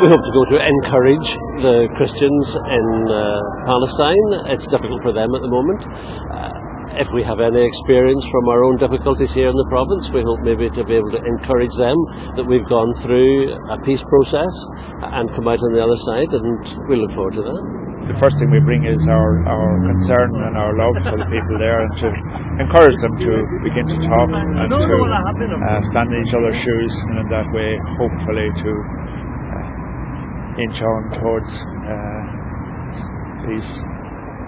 We hope to go to encourage the Christians in Palestine. It's difficult for them at the moment. If we have any experience from our own difficulties here in the province, we hope maybe to be able to encourage them that we've gone through a peace process and come out on the other side, and we look forward to that. The first thing we bring is our concern and our love for the people there, and to encourage them to begin to talk and to stand in each other's shoes, and in that way hopefully to inch on towards peace.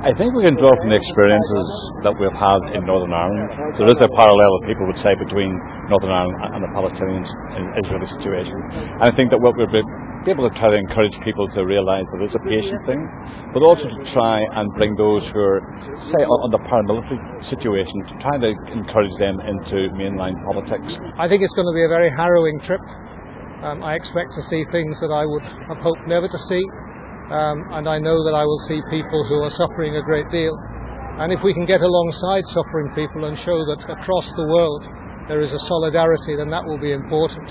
I think we can draw from the experiences that we've had in Northern Ireland. There is a parallel, people would say, between Northern Ireland and the Palestinian Israeli situation. And I think that what we'll be able to try to encourage people to realise that it's a patient thing, but also to try and bring those who are, say, on the paramilitary situation, to try to encourage them into mainline politics. I think it's going to be a very harrowing trip. I expect to see things that I would have hoped never to see. And I know that I will see people who are suffering a great deal. And if we can get alongside suffering people and show that across the world there is a solidarity, then that will be important.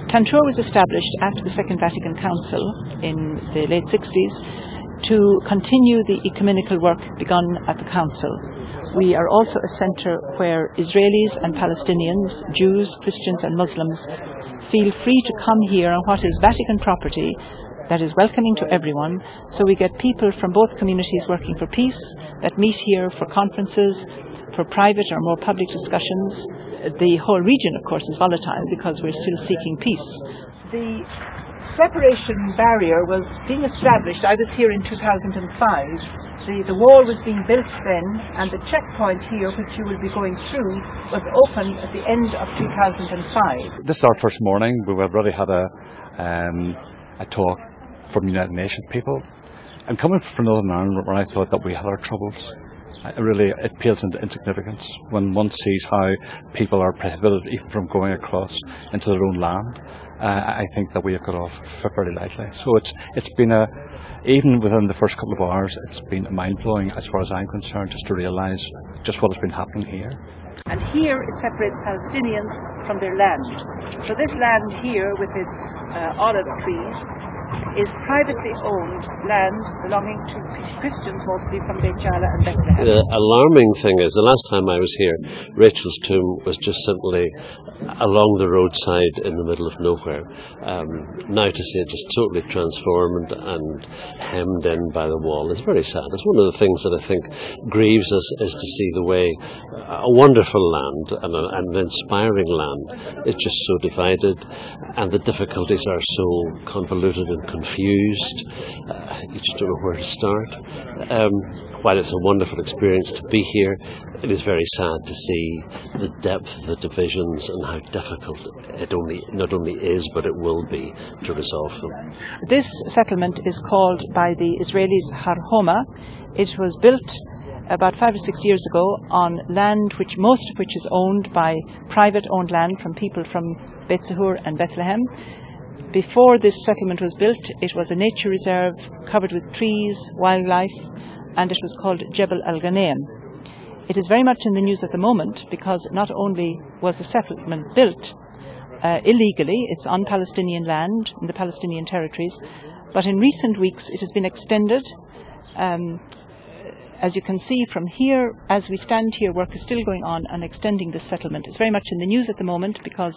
Tantrour was established after the Second Vatican Council in the late 60s to continue the ecumenical work begun at the Council. We are also a centre where Israelis and Palestinians, Jews, Christians and Muslims feel free to come here on what is Vatican property that is welcoming to everyone. So we get people from both communities working for peace that meet here for conferences, for private or more public discussions. The whole region, of course, is volatile because we're still seeking peace. The separation barrier was being established. I was here in 2005. The wall was being built then, and the checkpoint here, which you will be going through, was open at the end of 2005. This is our first morning. We've already had a talk from United Nations people. And coming from Northern Ireland, where I thought that we had our troubles, it pales into insignificance when one sees how people are prohibited even from going across into their own land. I think that we have got off very lightly. So it's been even within the first couple of hours, it's been mind-blowing as far as I'm concerned, just to realise just what has been happening here. And here it separates Palestinians from their land. So this land here with its olive trees is privately owned land belonging to Christians, mostly from Beit Jala and Bethlehem. The alarming thing is, the last time I was here, Rachel's tomb was just simply along the roadside in the middle of nowhere. Now to see it just totally transformed and hemmed in by the wall is very sad. It's one of the things that I think grieves us, is to see the way a wonderful land and an inspiring land is just so divided, and the difficulties are so convoluted and confused. You just don't know where to start. While it's a wonderful experience to be here, it is very sad to see the depth of the divisions and how difficult it not only is, but it will be to resolve them. This settlement is called by the Israelis Har Homa. It was built about 5 or 6 years ago on land most of which is owned by private owned land from people from Beit Zahur and Bethlehem. Before this settlement was built, it was a nature reserve covered with trees, wildlife, and it was called Jebel Al-Ghaneim. It is very much in the news at the moment because not only was the settlement built illegally, it's on Palestinian land, in the Palestinian territories, but in recent weeks it has been extended. As you can see from here, as we stand here, work is still going on extending this settlement. It's very much in the news at the moment because